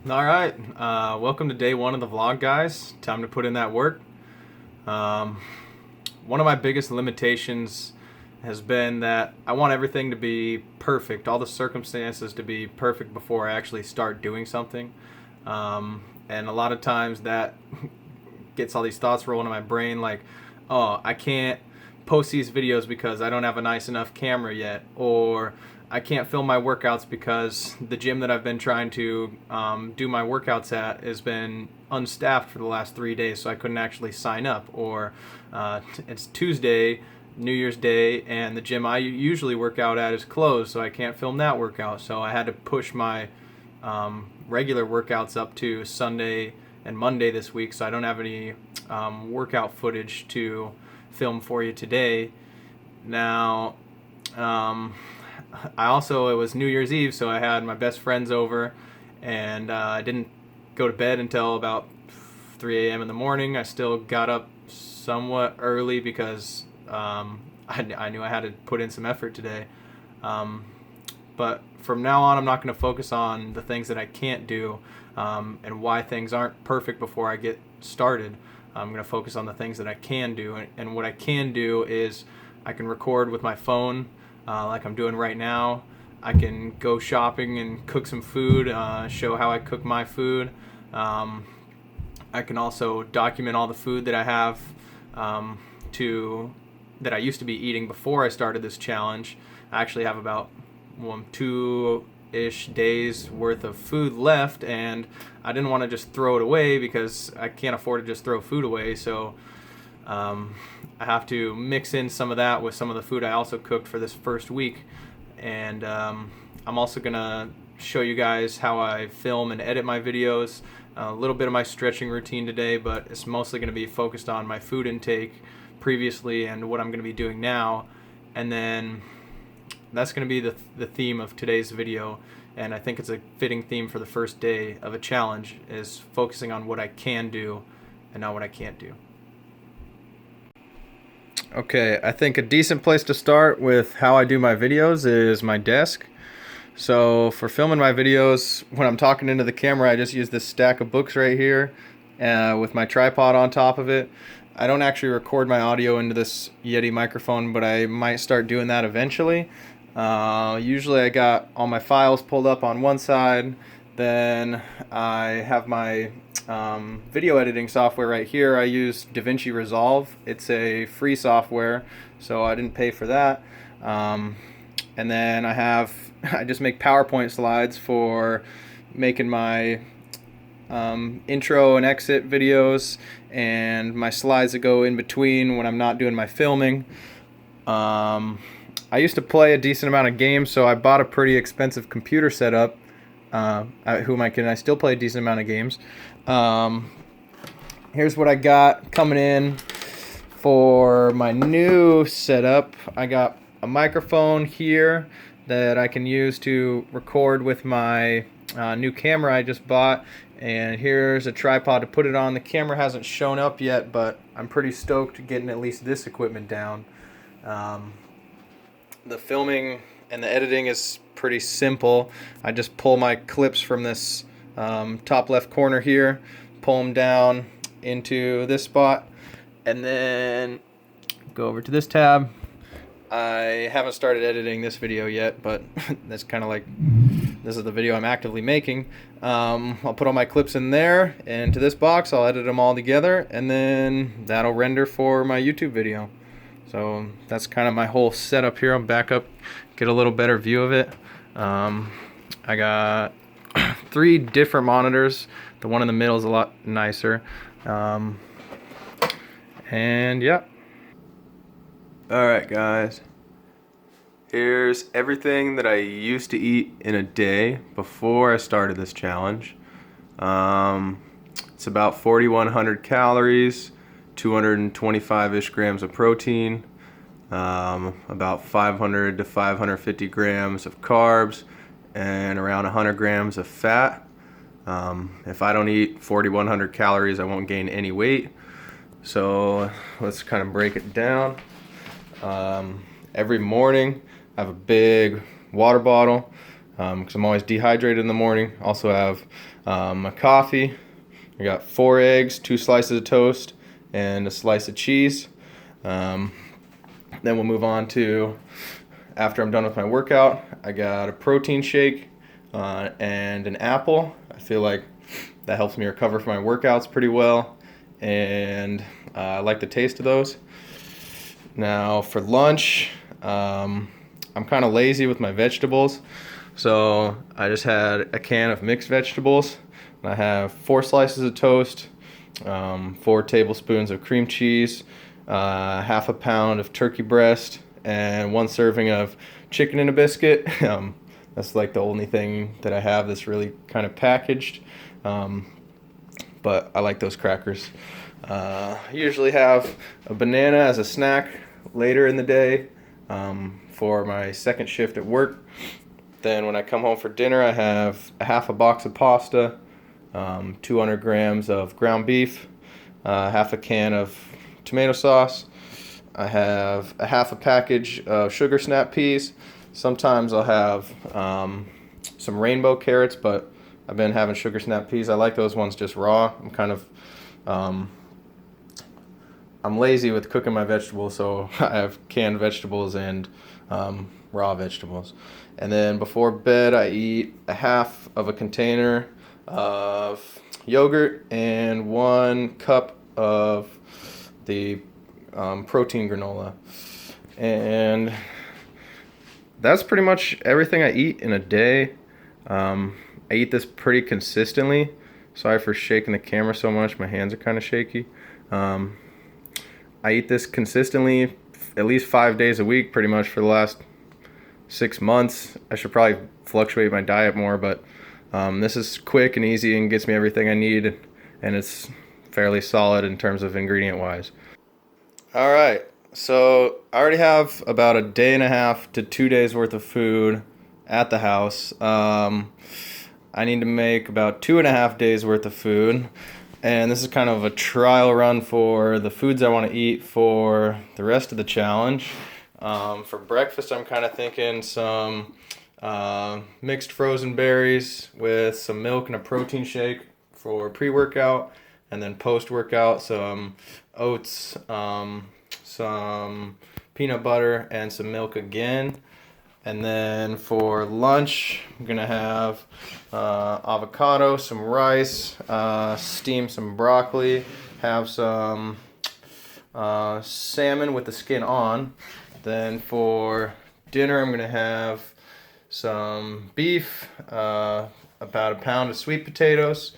All right, welcome to day one of the vlog, guys. Time to put in that work. One of my biggest limitations has been that I want everything to be perfect, all the circumstances to be perfect before I actually start doing something. And a lot of times that gets all these thoughts rolling in my brain like, oh, I can't post these videos because I don't have a nice enough camera yet, or I can't film my workouts because the gym that I've been trying to do my workouts at has been unstaffed for the last 3 days, so I couldn't actually sign up. Or it's Tuesday, New Year's Day, and the gym I usually work out at is closed, so I can't film that workout. So I had to push my regular workouts up to Sunday and Monday this week, so I don't have any workout footage to film for you today. Now, it was New Year's Eve, so I had my best friends over, and I didn't go to bed until about 3 a.m. in the morning. I still got up somewhat early because I knew I had to put in some effort today. But from now on, I'm not going to focus on the things that I can't do and why things aren't perfect before I get started. I'm going to focus on the things that I can do, and what I can do is I can record with my phone like I'm doing right now. I can go shopping and cook some food, show how I cook my food. I can also document all the food that I have that I used to be eating before I started this challenge. I actually have about 2-ish days worth of food left, and I didn't want to just throw it away because I can't afford to just throw food away. So I have to mix in some of that with some of the food I also cooked for this first week. And I'm also gonna show you guys how I film and edit my videos, a little bit of my stretching routine today, but it's mostly gonna be focused on my food intake previously and what I'm gonna be doing now. And then that's gonna be the theme of today's video. And I think it's a fitting theme for the first day of a challenge, is focusing on what I can do and not what I can't do. Okay, I think a decent place to start with how I do my videos is my desk. So for filming my videos, when I'm talking into the camera, I just use this stack of books right here with my tripod on top of it. I don't actually record my audio into this Yeti microphone, but I might start doing that eventually. Usually I got all my files pulled up on one side, then I have my video editing software right here. I use DaVinci Resolve. It's a free software, so I didn't pay for that. And then I just make PowerPoint slides for making my intro and exit videos, and my slides that go in between when I'm not doing my filming. I used to play a decent amount of games, so I bought a pretty expensive computer setup. I still play a decent amount of games. Here's what I got coming in for my new setup. I got a microphone here that I can use to record with my new camera I just bought, and here's a tripod to put it on. The camera hasn't shown up yet, but I'm pretty stoked getting at least this equipment down. The filming and the editing is pretty simple. I just pull my clips from this top left corner here, pull them down into this spot, and then go over to this tab. I haven't started editing this video yet, but that's kind of like, this is the video I'm actively making. I'll put all my clips in there, and to this box I'll edit them all together, and then that'll render for my YouTube video. So that's kind of my whole setup here. I'll back up, get a little better view of it. I got 3 different monitors. The one in the middle is a lot nicer. And yeah. Alright guys, here's everything that I used to eat in a day before I started this challenge. It's about 4,100 calories, 225-ish grams of protein, about 500 to 550 grams of carbs, and around 100 grams of fat. If I don't eat 4,100 calories, I won't gain any weight. So let's kind of break it down. Every morning I have a big water bottle. because I'm always dehydrated in the morning. Also have my coffee. I got 4 eggs, 2 slices of toast, and a slice of cheese. Then we'll move on to, after I'm done with my workout, I got a protein shake and an apple. I feel like that helps me recover from my workouts pretty well, and I like the taste of those. Now for lunch, I'm kind of lazy with my vegetables, so I just had a can of mixed vegetables. I have 4 slices of toast, 4 tablespoons of cream cheese, half a pound of turkey breast, and 1 serving of chicken in a biscuit. That's like the only thing that I have that's really kind of packaged, but I like those crackers. I usually have a banana as a snack later in the day for my second shift at work. Then when I come home for dinner, I have a half a box of pasta, 200 grams of ground beef, half a can of tomato sauce. I have a half a package of sugar snap peas. Sometimes I'll have some rainbow carrots, but I've been having sugar snap peas. I like those ones just raw. I'm lazy with cooking my vegetables, so I have canned vegetables and raw vegetables. And then before bed, I eat a half of a container of yogurt and 1 cup of the protein granola. And that's pretty much everything I eat in a day. I eat this pretty consistently. Sorry for shaking the camera so much. My hands are kind of shaky. I eat this consistently at least 5 days a week pretty much for the last 6 months. I should probably fluctuate my diet more, but this is quick and easy and gets me everything I need, and it's fairly solid in terms of ingredient wise. Alright, so I already have about a day and a half to 2 days worth of food at the house. I need to make about 2.5 days worth of food, and this is kind of a trial run for the foods I want to eat for the rest of the challenge. For breakfast, I'm kind of thinking some mixed frozen berries with some milk and a protein shake for pre-workout, and then post-workout some oats, some peanut butter, and some milk again. And then for lunch, I'm gonna have avocado, some rice, steam some broccoli, have some salmon with the skin on. Then for dinner, I'm gonna have some beef, about a pound of sweet potatoes.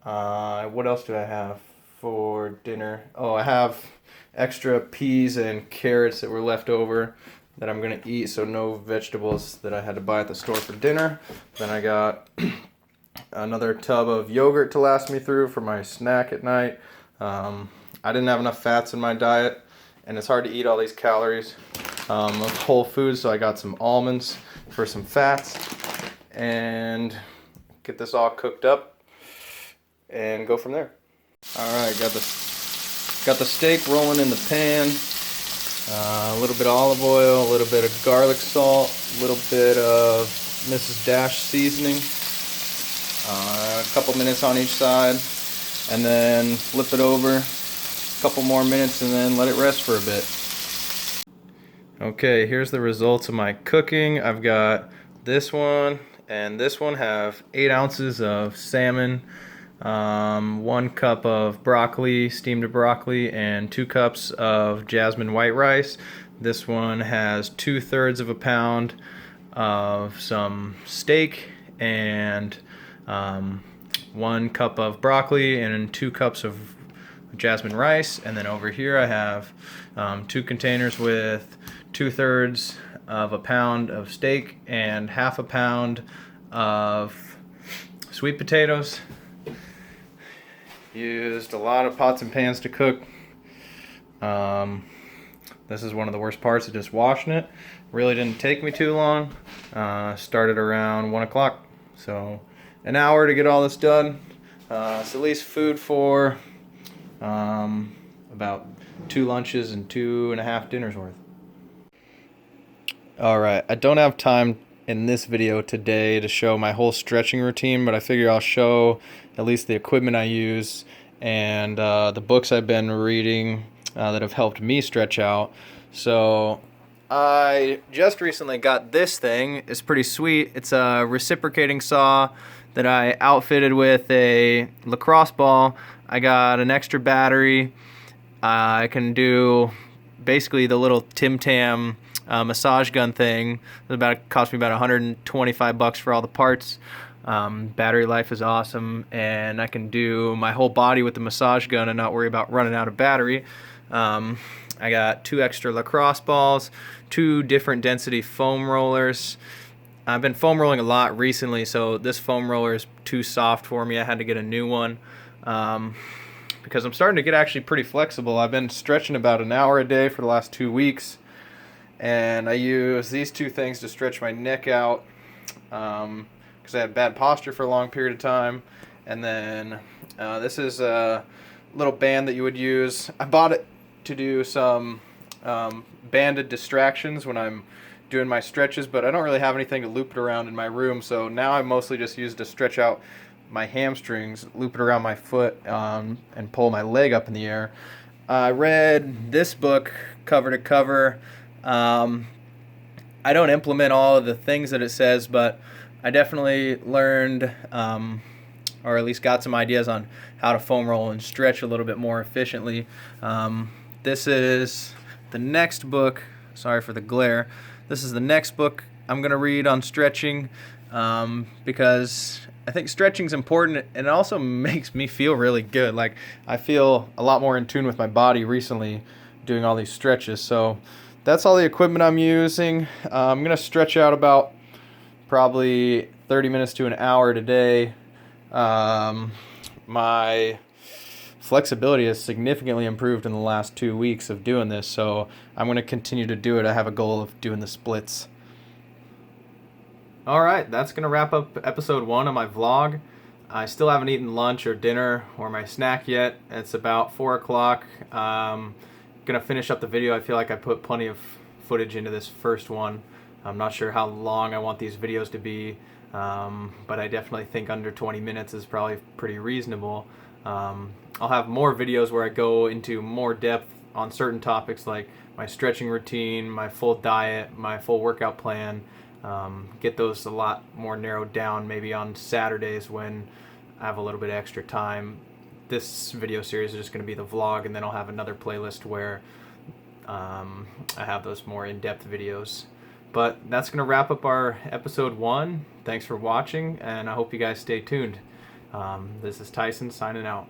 What else do I have for dinner? Oh, I have extra peas and carrots that were left over that I'm gonna eat, so no vegetables that I had to buy at the store for dinner. Then I got another tub of yogurt to last me through for my snack at night. I didn't have enough fats in my diet, and it's hard to eat all these calories of whole foods, so I got some almonds for some fats, and get this all cooked up and go from there. Alright, got the steak rolling in the pan. A little bit of olive oil, a little bit of garlic salt, a little bit of Mrs. Dash seasoning, a couple minutes on each side, and then flip it over a couple more minutes and then let it rest for a bit. Okay, here's the results of my cooking. I've got this one and this one have 8 ounces of salmon, 1 cup of broccoli, steamed broccoli, and 2 cups of jasmine white rice. This one has 2/3 of a pound of some steak and 1 cup of broccoli and 2 cups of jasmine rice. And then over here I have 2 containers with 2/3 of a pound of steak and half a pound of sweet potatoes. Used a lot of pots and pans to cook. This is one of the worst parts of just washing it. Really didn't take me too long. Started around 1 o'clock, so an hour to get all this done. It's at least food for about 2 lunches and 2.5 dinners worth. Alright, I don't have time in this video today to show my whole stretching routine, but I figure I'll show at least the equipment I use and the books I've been reading that have helped me stretch out. So I just recently got this thing. It's pretty sweet. It's a reciprocating saw that I outfitted with a lacrosse ball. I got an extra battery. I can do basically the little Tim Tam massage gun thing. It cost me about $125 for all the parts. Battery life is awesome, and I can do my whole body with the massage gun and not worry about running out of battery. I got 2 extra lacrosse balls, 2 different density foam rollers. I've been foam rolling a lot recently, so this foam roller is too soft for me. I had to get a new one because I'm starting to get actually pretty flexible. I've been stretching about an hour a day for the last 2 weeks, and I use these 2 things to stretch my neck out because I had bad posture for a long period of time. And then this is a little band that you would use. I bought it to do some banded distractions when I'm doing my stretches, but I don't really have anything to loop it around in my room, so now I mostly just use it to stretch out my hamstrings, loop it around my foot, and pull my leg up in the air. I read this book cover to cover. I don't implement all of the things that it says, but I definitely learned, or at least got some ideas on how to foam roll and stretch a little bit more efficiently. This is the next book. Sorry for the glare. This is the next book I'm going to read on stretching because I think stretching is important, and it also makes me feel really good. Like, I feel a lot more in tune with my body recently doing all these stretches. So that's all the equipment I'm using. I'm going to stretch out about probably 30 minutes to an hour today. My flexibility has significantly improved in the last 2 weeks of doing this, so I'm going to continue to do it. I have a goal of doing the splits. Alright, that's going to wrap up episode 1 of my vlog. I still haven't eaten lunch or dinner or my snack yet. It's about 4 o'clock. Going to finish up the video. I feel like I put plenty of footage into this first one. I'm not sure how long I want these videos to be, but I definitely think under 20 minutes is probably pretty reasonable. I'll have more videos where I go into more depth on certain topics like my stretching routine, my full diet, my full workout plan. Get those a lot more narrowed down maybe on Saturdays when I have a little bit extra time. This video series is just going to be the vlog, and then I'll have another playlist where I have those more in-depth videos. But that's going to wrap up our episode 1. Thanks for watching, and I hope you guys stay tuned. This is Tyson signing out.